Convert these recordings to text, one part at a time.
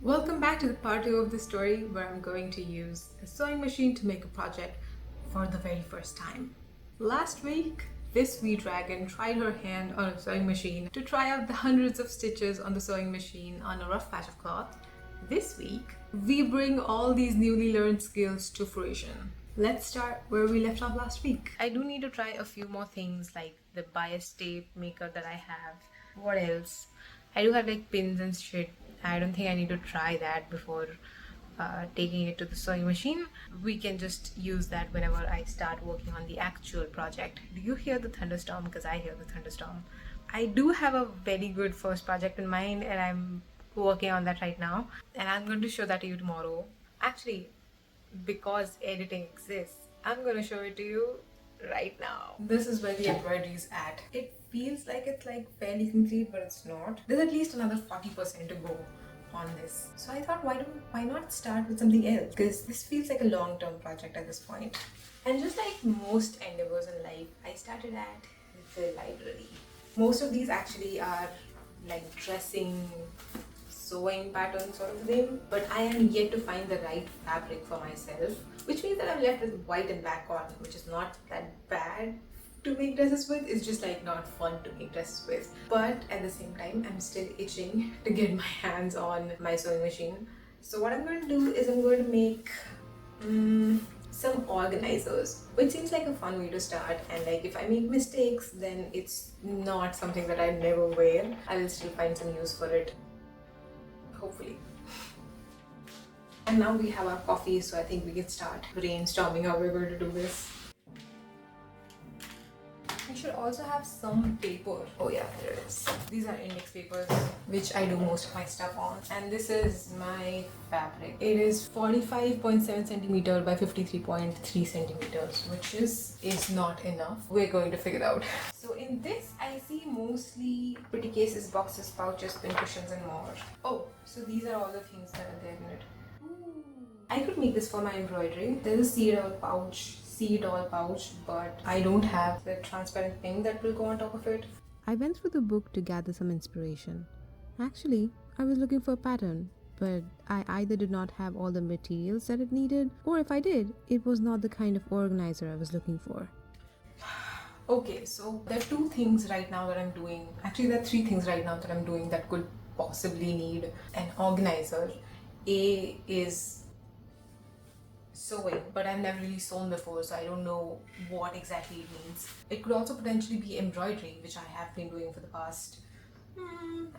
Welcome back to the part 2 of the story where I'm going to use a sewing machine to make a project for the very first time. Last week, this wee dragon tried her hand on a sewing machine to try out the hundreds of stitches on the sewing machine on a rough patch of cloth. This week, we bring all these newly learned skills to fruition. Let's start where we left off last week. I do need to try a few more things like the bias tape maker that I have. What else? I do have like pins and shit. I don't think I need to try that before taking it to the sewing machine. We can just use that whenever I start working on the actual project. Do you hear the thunderstorm? Because I hear the thunderstorm. I do have a very good first project in mind and I'm working on that right now. And I'm going to show that to you tomorrow. Actually, because editing exists, I'm going to show it to you right now. This is where the embroidery is at. It feels like it's like fairly complete, but it's not. There's at least another 40% to go on this. So I thought, why not start with something else? Because this feels like a long-term project at this point. And just like most endeavors in life, I started at the library. Most of these actually are like dressing, sewing pattern sort of thing, but I am yet to find the right fabric for myself, which means that I'm left with white and black cotton, which is not that bad to make dresses with. It's just like not fun to make dresses with, but at the same time I'm still itching to get my hands on my sewing machine. So what I'm going to do is I'm going to make some organizers, which seems like a fun way to start. And like if I make mistakes, then it's not something that I never wear. I will still find some use for it, hopefully. And now we have our coffee, so I think we can start brainstorming how we're going to do this. We should also have some paper. Oh yeah, there it is. These are index papers, which I do most of my stuff on. And this is my fabric. It is 45.7 centimeter by 53.3 centimeters, which is not enough. We're going to figure it out. So in this, I see mostly pretty cases, boxes, pouches, pin cushions, and more. Oh, so these are all the things that are there in it. I could make this for my embroidery. There's a seed all pouch, but I don't have the transparent thing that will go on top of it. I went through the book to gather some inspiration. Actually, I was looking for a pattern, but I either did not have all the materials that it needed, or if I did, it was not the kind of organizer I was looking for. Okay, so there are two things right now that I'm doing. Actually, there are three things right now that I'm doing that could possibly need an organizer. A is sewing, but I've never really sewn before, so I don't know what exactly it means. It could also potentially be embroidery, which I have been doing for the past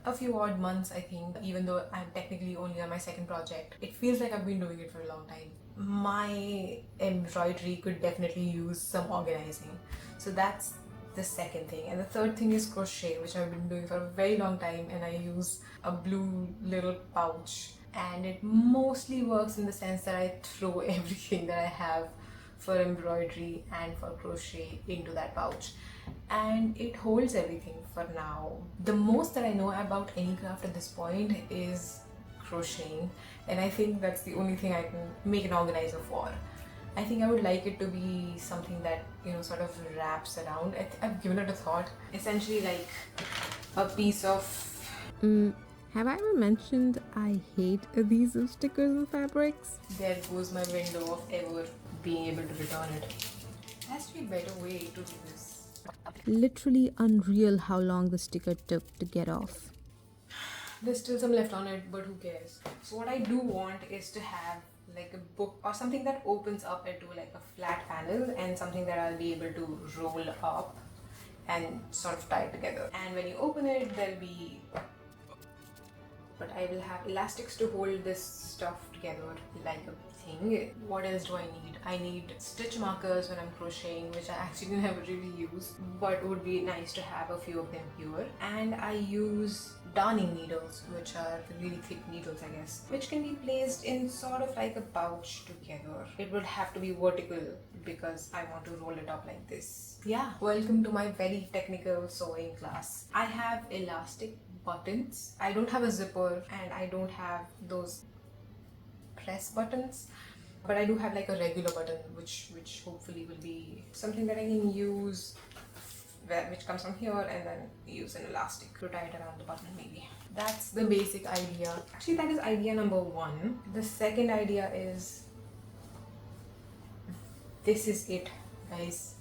a few odd months, I think. Even though I'm technically only on my second project, it feels like I've been doing it for a long time. My embroidery could definitely use some organizing, so that's the second thing. And the third thing is crochet, which I've been doing for a very long time, and I use a blue little pouch, and it mostly works in the sense that I throw everything that I have for embroidery and for crochet into that pouch, and it holds everything for now. The most that I know about any craft at this point is crocheting, and I think that's the only thing I can make an organizer for. I think I would like it to be something that, sort of wraps around. I've given it a thought. Essentially like a piece of... Have I ever mentioned I hate adhesive stickers and fabrics? There goes my window of ever being able to return it. There has to be a better way to do this. Literally unreal how long the sticker took to get off. There's still some left on it, but who cares? So what I do want is to have like a book or something that opens up into like a flat panel, and something that I'll be able to roll up and sort of tie together. And when you open it, there'll be... But I will have elastics to hold this stuff together like a thing. What else do I need? I need stitch markers when I'm crocheting, which I actually never really use, but would be nice to have a few of them here. And I use darning needles, which are really thick needles, I guess, which can be placed in sort of like a pouch together. It would have to be vertical because I want to roll it up like this. Yeah, welcome to my very technical sewing class. I have elastic buttons. I don't have a zipper, and I don't have those press buttons, but I do have like a regular button, which hopefully will be something that I can use, which comes from here, and then use an elastic to tie it around the button maybe. that's the basic idea. Actually, that is idea number one. The second idea is, this is it, guys.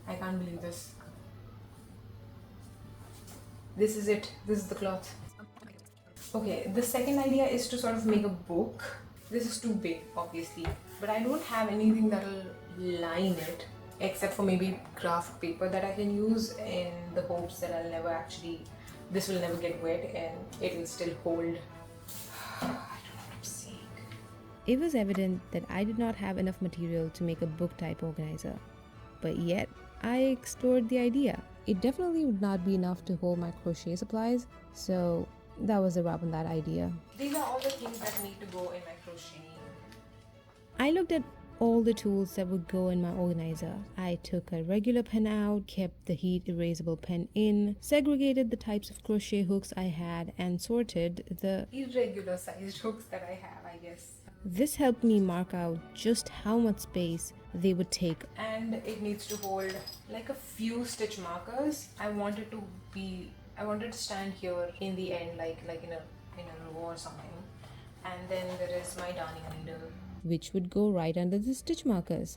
I can't believe this. This is it. This is the cloth. Okay, the second idea is to sort of make a book. This is too big, obviously, but I don't have anything that'll line it except for maybe craft paper that I can use, in the hopes that this will never get wet and it will still hold. I don't know what I'm saying. It was evident that I did not have enough material to make a book type organizer, but yet I explored the idea. It definitely would not be enough to hold my crochet supplies, so that was a wrap on that idea. These are all the things that need to go in my crocheting. I looked at all the tools that would go in my organizer. I took a regular pen out, kept the heat erasable pen in, segregated the types of crochet hooks I had, and sorted the irregular sized hooks that I have, I guess. This helped me mark out just how much space they would take. And it needs to hold like a few stitch markers. I wanted to stand here in the end, like in a row or something. And then there is my darning needle, which would go right under the stitch markers.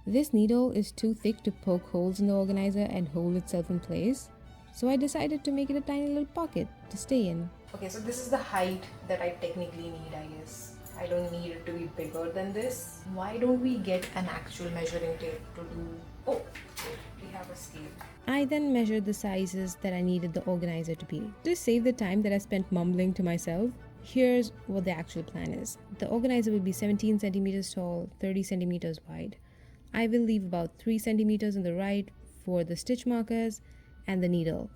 This needle is too thick to poke holes in the organizer and hold itself in place, so I decided to make it a tiny little pocket to stay in. Okay, so this is the height that I technically need, I guess. I don't need it to be bigger than this. Why don't we get an actual measuring tape to do... Oh, we have a scale. I then measured the sizes that I needed the organizer to be. To save the time that I spent mumbling to myself, here's what the actual plan is. The organizer will be 17 centimeters tall, 30 centimeters wide. I will leave about 3 centimeters on the right for the stitch markers and the needle.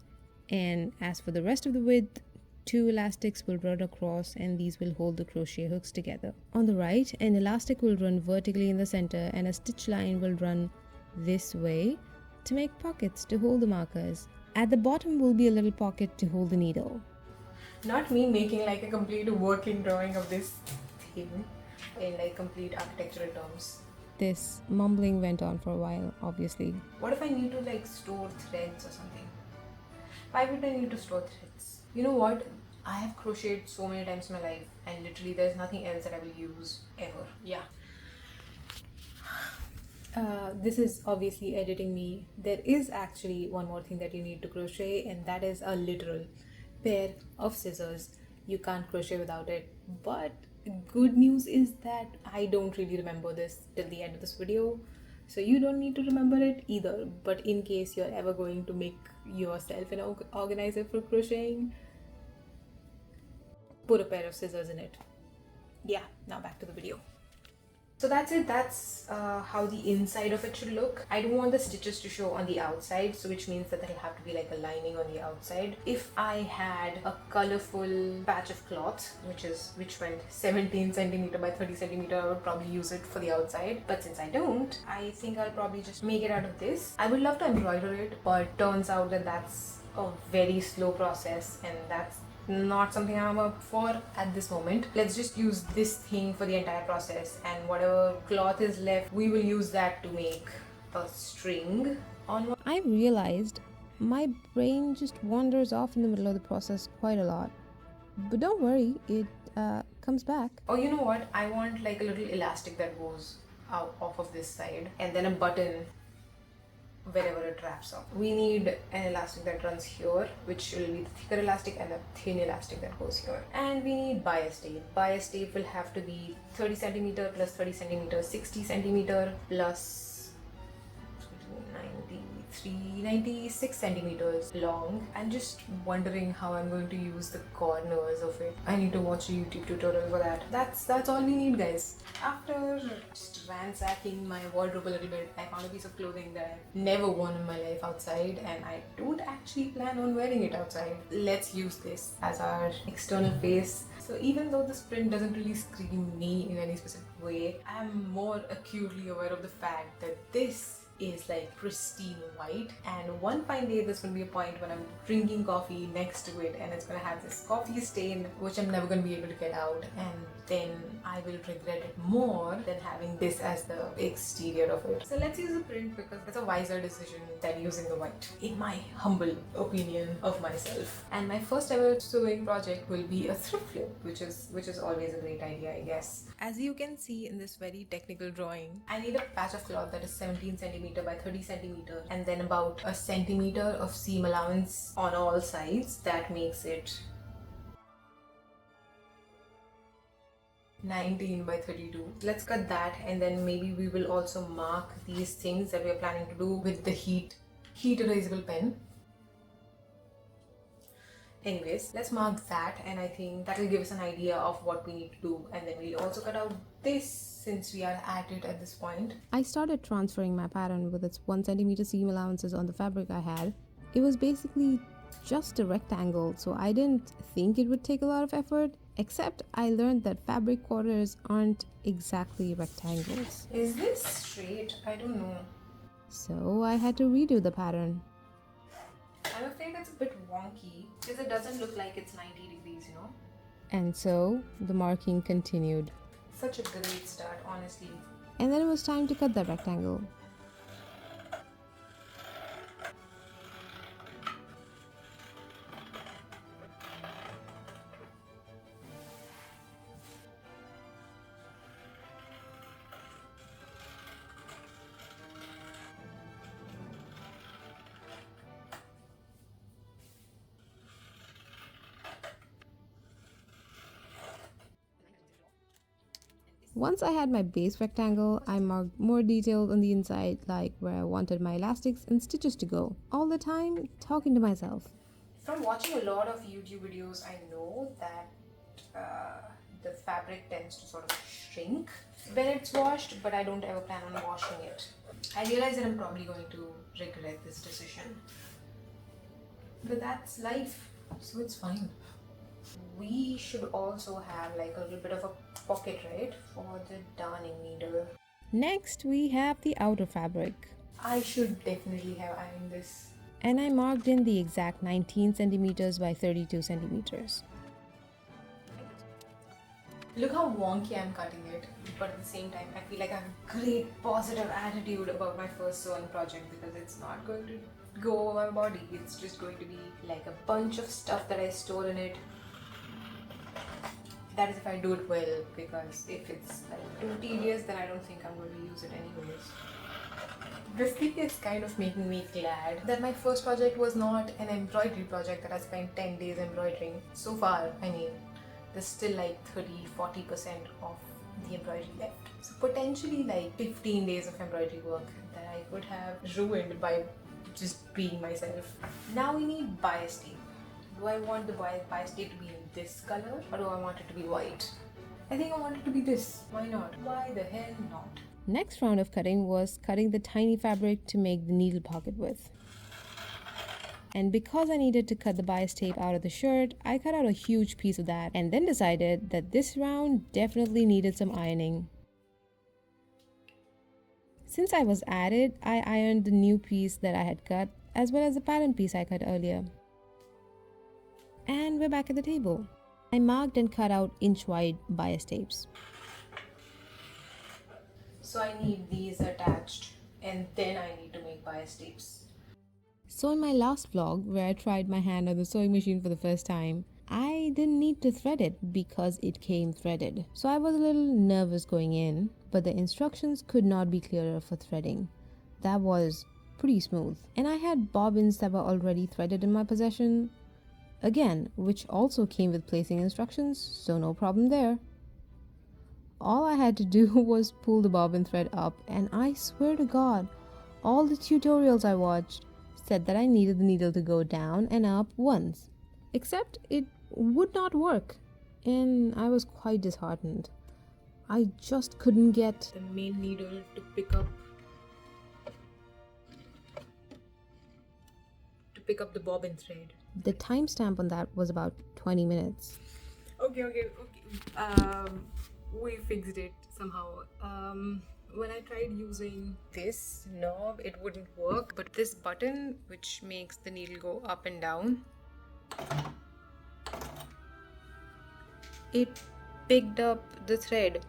And as for the rest of the width, 2 elastics will run across, and these will hold the crochet hooks together. On the right, an elastic will run vertically in the center and a stitch line will run this way to make pockets to hold the markers. At the bottom will be a little pocket to hold the needle. Not me making like a complete working drawing of this thing in like complete architectural terms. This mumbling went on for a while, obviously. What if I need to like store threads or something? Why would I need to store threads? You know what? I have crocheted so many times in my life, and literally there's nothing else that I will use ever. Yeah. This is obviously editing me. There is actually one more thing that you need to crochet, and that is a literal pair of scissors. You can't crochet without it, but good news is that I don't really remember this till the end of this video, so you don't need to remember it either. But in case you're ever going to make yourself an organizer for crocheting, put a pair of scissors in it. Yeah, now back to the video. So that's it. That's how the inside of it should look. I don't want the stitches to show on the outside, so which means that there'll have to be like a lining on the outside. If I had a colorful patch of cloth, which went 17 centimeter by 30 centimeter, I would probably use it for the outside. But since I don't, I think I'll probably just make it out of this. I would love to embroider it, but turns out that that's a very slow process, and that's not something I'm up for at this moment. Let's just use this thing for the entire process, and whatever cloth is left, we will use that to make a string on. I realized my brain just wanders off in the middle of the process quite a lot, but don't worry, it comes back. Oh, you know what? I want like a little elastic that goes out off of this side, and then a button wherever it wraps up. We need an elastic that runs here, which will be the thicker elastic, and a thin elastic that goes here. And we need bias tape. Bias tape will have to be 30 centimeter plus 30 centimeter, 60 centimeter plus 96 centimeters long. I'm just wondering how I'm going to use the corners of it. I need to watch a YouTube tutorial for that. That's all we need, guys. After just ransacking my wardrobe a little bit, I found a piece of clothing that I've never worn in my life outside, and I don't actually plan on wearing it outside. Let's use this as our external face. So even though this print doesn't really scream me in any specific way, I'm more acutely aware of the fact that this is like pristine white, and one fine day there's gonna be a point when I'm drinking coffee next to it and it's gonna have this coffee stain which I'm never gonna be able to get out, and then I will regret it more than having this as the exterior of it. So let's use a print because it's a wiser decision than using the white, in my humble opinion of myself. And my first ever sewing project will be a thrift flip, which is always a great idea, I guess. As you can see in this very technical drawing, I need a patch of cloth that is 17 centimeter by 30 centimeter, and then about a centimeter of seam allowance on all sides. That makes it 19 by 32. Let's cut that, and then maybe we will also mark these things that we are planning to do with the heat erasable pen. Anyways, let's mark that, and I think that will give us an idea of what we need to do. And then we'll also cut out this since we are at it at this point. I started transferring my pattern with its 1 centimeter seam allowances on the fabric I had. It was basically just a rectangle, so I didn't think it would take a lot of effort, except I learned that fabric quarters aren't exactly rectangles. Is this straight? I don't know. So I had to redo the pattern. I'm afraid it's a bit wonky because it doesn't look like it's 90 degrees, you know? And so the marking continued. Such a great start, honestly. And then it was time to cut that rectangle. Once I had my base rectangle, I marked more details on the inside, like where I wanted my elastics and stitches to go, all the time talking to myself. From watching a lot of YouTube videos, I know that the fabric tends to sort of shrink when it's washed, but I don't ever plan on washing it. I realize that I'm probably going to regret this decision. But that's life, so it's fine. We should also have like a little bit of a pocket, right, for the darning needle. Next, we have the outer fabric. I should definitely have ironed this. And I marked in the exact 19 centimeters by 32 centimeters. Look how wonky I'm cutting it, but at the same time, I feel like I have a great positive attitude about my first sewing project because it's not going to go over my body. It's just going to be like a bunch of stuff that I store in it. That is if I do it well, because if it's like too tedious, then I don't think I'm going to use it anyways. This thing is kind of making me glad that my first project was not an embroidery project that I spent 10 days embroidering. So far, I mean, there's still like 30-40% of the embroidery left. So potentially like 15 days of embroidery work that I could have ruined by just being myself. Now we need bias tape. Do I want the bias tape to be in this color, or do I want it to be white? I think I want it to be this. Why not? Why the hell not? Next round of cutting was cutting the tiny fabric to make the needle pocket with. And because I needed to cut the bias tape out of the shirt, I cut out a huge piece of that and then decided that this round definitely needed some ironing. Since I was at it, I ironed the new piece that I had cut as well as the pattern piece I cut earlier. And we're back at the table. I marked and cut out inch-wide bias tapes. So I need these attached, and then I need to make bias tapes. So in my last vlog, where I tried my hand on the sewing machine for the first time, I didn't need to thread it because it came threaded. So I was a little nervous going in, but the instructions could not be clearer for threading. That was pretty smooth. And I had bobbins that were already threaded in my possession, again, which also came with placing instructions, so no problem there. All I had to do was pull the bobbin thread up, and I swear to God, all the tutorials I watched said that I needed the needle to go down and up once. Except it would not work, and I was quite disheartened. I just couldn't get the main needle to pick up the bobbin thread. The timestamp on that was about 20 minutes. Okay. We fixed it somehow. When I tried using this knob, it wouldn't work, but this button, which makes the needle go up and down, it picked up the thread.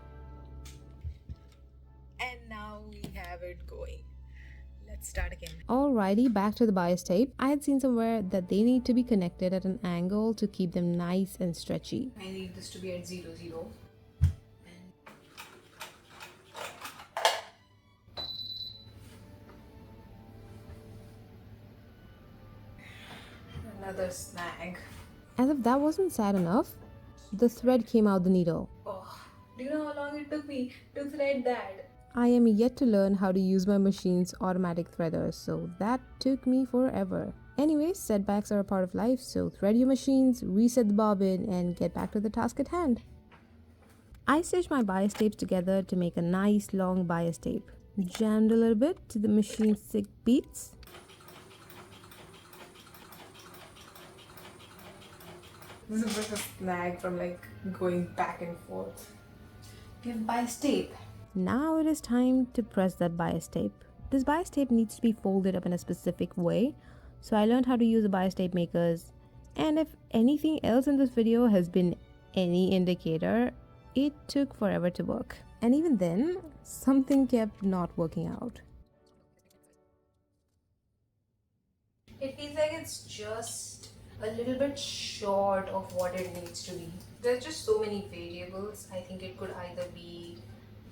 And now we have it going. Let's start again. Alrighty, back to the bias tape. I had seen somewhere that they need to be connected at an angle to keep them nice and stretchy. I need this to be at 0, 0. Another snag. As if that wasn't sad enough, the thread came out the needle. Oh, do you know how long it took me to thread that? I am yet to learn how to use my machine's automatic threader, so that took me forever. Anyways, setbacks are a part of life, so thread your machines, reset the bobbin, and get back to the task at hand. I stitched my bias tapes together to make a nice long bias tape. Jammed a little bit to the machine's thick beats. This is just a snag from going back and forth. We have bias tape. Now it is time to press that bias tape. This bias tape needs to be folded up in a specific way, so I learned how to use the bias tape makers. And if anything else in this video has been any indicator, it took forever to work. And even then, something kept not working out. It feels like it's just a little bit short of what it needs to be. There's just so many variables. I think it could either be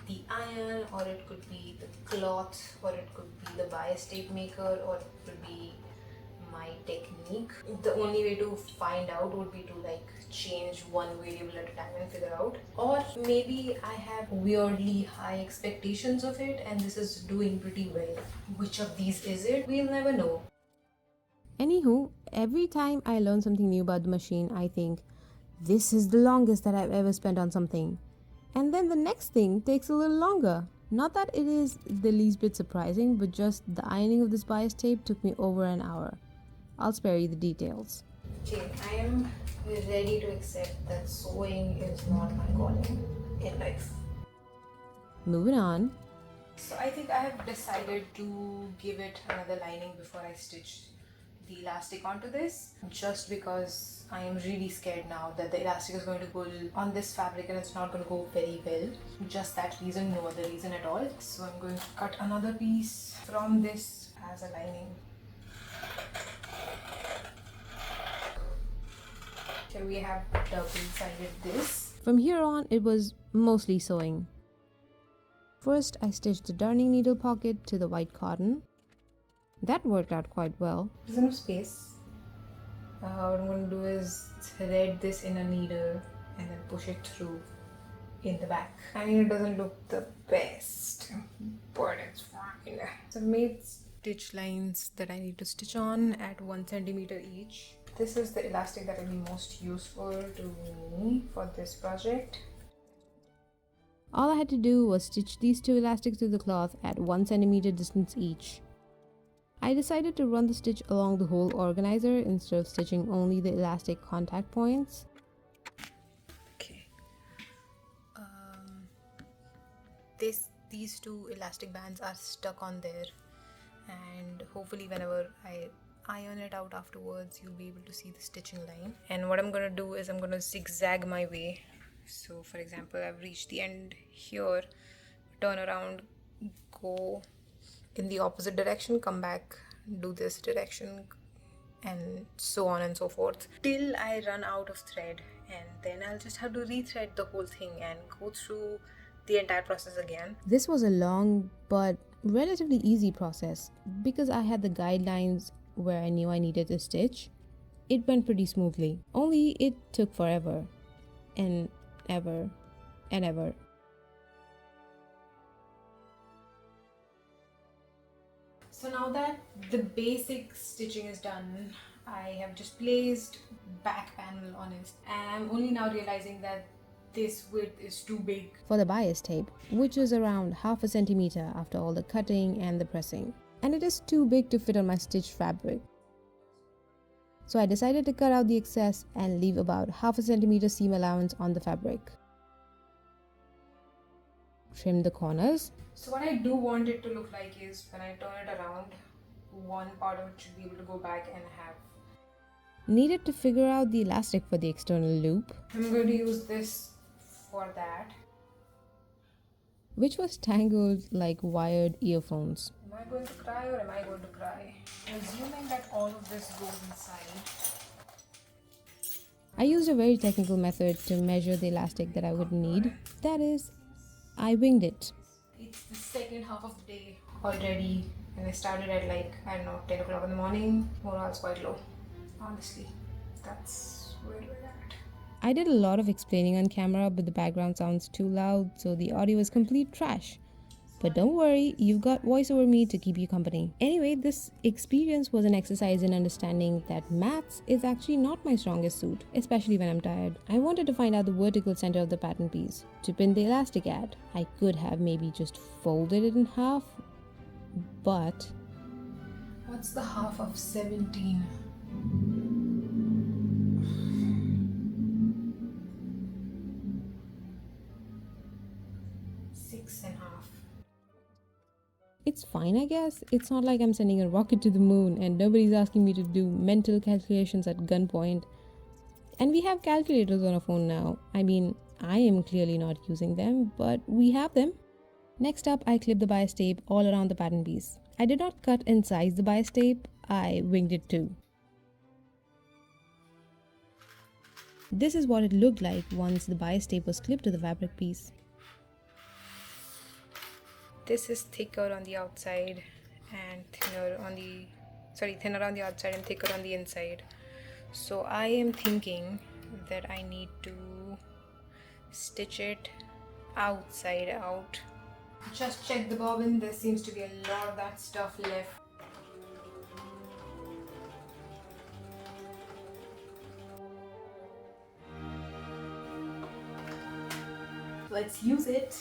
the iron, or it could be the cloth, or it could be the bias tape maker, or it could be my technique. The only way to find out would be to change one variable at a time and figure out. Or maybe I have weirdly high expectations of it and this is doing pretty well. Which of these is it? We'll never know. Anywho, every time I learn something new about the machine, I think, this is the longest that I've ever spent on something. And then the next thing takes a little longer. Not that it is the least bit surprising, but just the ironing of this bias tape took me over an hour. I'll spare you the details. Okay, I am ready to accept that sewing is not my calling in life. Moving on. So I think I have decided to give it another lining before I stitch the elastic onto this, just because I am really scared now that the elastic is going to pull on this fabric and it's not going to go very well. Just that reason, no other reason at all. So I'm going to cut another piece from this as a lining. Here we have double-sided this. From here on, it was mostly sewing. First, I stitched the darning needle pocket to the white cotton. That worked out quite well. There's enough space. What I'm going to do is thread this in a needle and then push it through in the back. I mean, it doesn't look the best, but it's fine. So I've made stitch lines that I need to stitch on at 1 centimeter each. This is the elastic that will be most useful to me for this project. All I had to do was stitch these two elastics to the cloth at 1 centimeter distance each. I decided to run the stitch along the whole organizer instead of stitching only the elastic contact points. Okay. These two elastic bands are stuck on there, and hopefully whenever I iron it out afterwards, you'll be able to see the stitching line. And what I'm going to do is I'm going to zigzag my way. So for example, I've reached the end here, turn around, go in the opposite direction, come back, do this direction, and so on and so forth till I run out of thread, and then I'll just have to rethread the whole thing and go through the entire process again. This was a long but relatively easy process because I had the guidelines where I knew I needed to stitch. It went pretty smoothly, only it took forever and ever and ever. So now that the basic stitching is done, I have just placed back panel on it, and I'm only now realizing that this width is too big for the bias tape, which is around ½ centimeter after all the cutting and the pressing, and it is too big to fit on my stitched fabric. So I decided to cut out the excess and leave about ½ centimeter seam allowance on the fabric. trimmed the corners. So what I do want it to look like is when I turn it around, one part of it should be able to go back and have. Needed to figure out the elastic for the external loop, I'm going to use this for that. which was tangled like wired earphones. Am I going to cry or am I going to cry? Assuming that all of this goes inside. I used a very technical method to measure the elastic that I would need. That is, I winged it. It's the second half of the day already, and I started at like, I don't know, 10 o'clock in the morning. Morale's quite low. Honestly, that's where we're at. I did a lot of explaining on camera, but the background sounds too loud, so the audio is complete trash. But don't worry, you've got voice over me to keep you company. Anyway, this experience was an exercise in understanding that maths is actually not my strongest suit, especially when I'm tired. I wanted to find out the vertical center of the pattern piece to pin the elastic at. I could have maybe just folded it in half, but What's the half of 17? Six and a half. it's fine, I guess. It's not like I'm sending a rocket to the moon and nobody's asking me to do mental calculations at gunpoint. And we have calculators on our phone now. I mean, I am clearly not using them, but we have them. Next up, I clipped the bias tape all around the pattern piece. I did not cut and size the bias tape, I winged it too. This is what it looked like once the bias tape was clipped to the fabric piece. This is thicker on the outside and thinner on the thinner on the outside and thicker on the inside. So I am thinking that I need to stitch it outside out. Just check the bobbin, there seems to be a lot of that stuff left. Let's use it.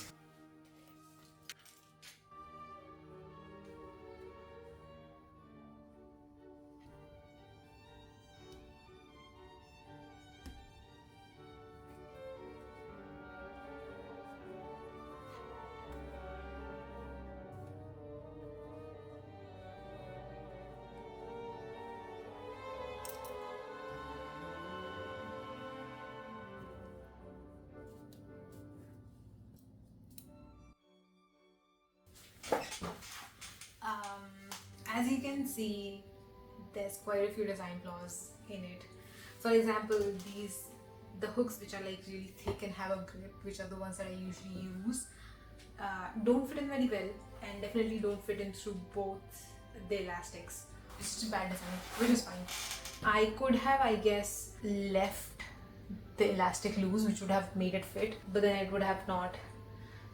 As you can see, there's quite a few design flaws in it. For example, the hooks which are like really thick and have a grip, which are the ones that I usually use, don't fit in very well and definitely don't fit in through both the elastics. It's just bad design, which is fine. I could have, I guess, left the elastic loose, which would have made it fit, but then it would have not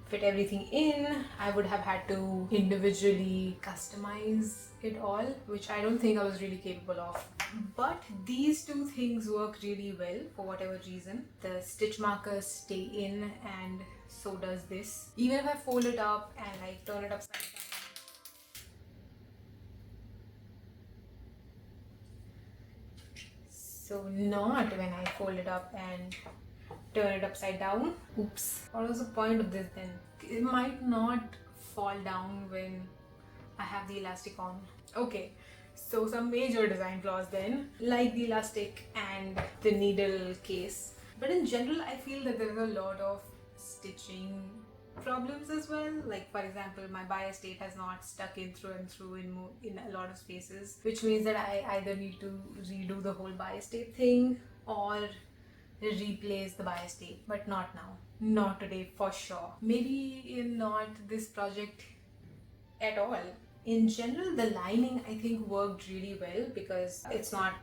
fit everything in. I would have had to individually customize it all, which I don't think I was really capable of. But these two things work really well for whatever reason. The stitch markers stay in and so does this. Even if I fold it up and like turn it upside down. So not when I fold it up and turn it upside down. Oops. What was the point of this then? It might not fall down when I have the elastic on. Okay, so some major design flaws then, like the elastic and the needle case. But in general, I feel that there's a lot of stitching problems as well. Like for example, my bias tape has not stuck in through and through in a lot of spaces, which means that I either need to redo the whole bias tape thing or replace the bias tape, but not now, not today for sure. Maybe in not this project at all. In general, the lining I think worked really well because it's not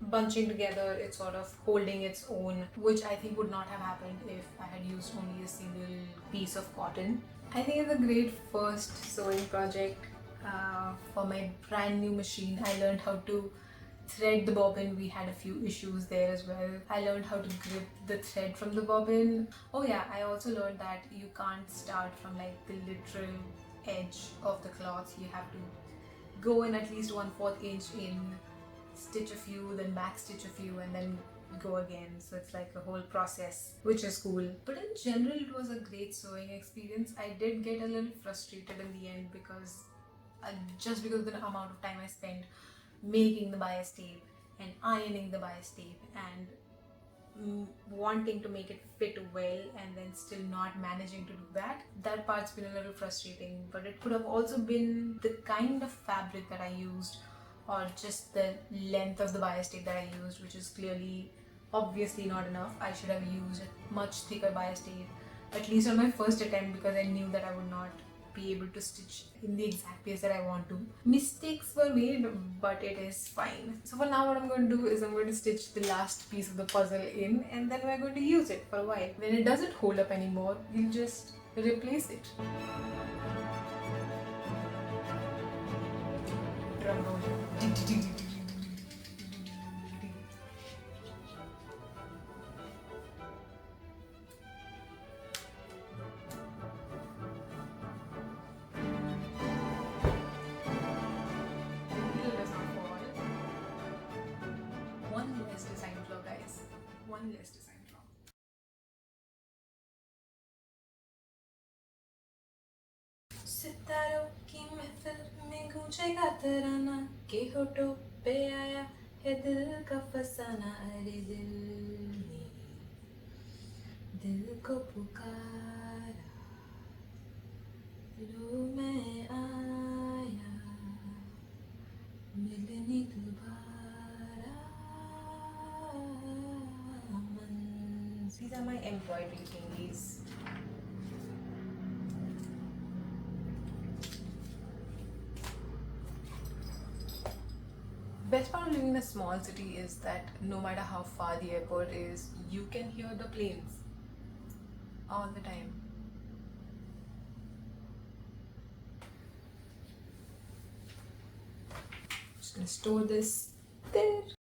bunching together, it's sort of holding its own, which I think would not have happened if I had used only a single piece of cotton. I think it's a great first sewing project for my brand new machine. I learned how to thread the bobbin. We had a few issues there as well. I learned how to grip the thread from the bobbin. Oh yeah, I also learned that you can't start from like the literal edge of the cloth. You have to go in at least 1/4 inch in, stitch a few, then back stitch a few, and then go again. So it's like a whole process, which is cool. But in general, it was a great sewing experience. I did get a little frustrated in the end because just because of the amount of time I spent making the bias tape and ironing the bias tape and wanting to make it fit well and then still not managing to do that part's been a little frustrating. But it could have also been the kind of fabric that I used, or just the length of the bias tape that I used, which is clearly obviously not enough. I should have used a much thicker bias tape, at least on my first attempt, because I knew that I would not be able to stitch in the exact place that I want to. Mistakes were made, but it is fine. So for now, what I'm going to do is I'm going to stitch the last piece of the puzzle in, and then we're going to use it for a while. When it doesn't hold up anymore, we'll just replace it. Drum roll. Needle does not fall. One less design flaw, guys. One less design flaw. सितारों की महफिल में गूंजेगा तराना, के होठों पे आया है दिल का फसाना। अरे दिल ने दिल को पुकारा, लो मैं आया मिलने दोबारा। These are my embroidery thingies. Best part of living in a small city is that no matter how far the airport is, you can hear the planes all the time. Just gonna store this there.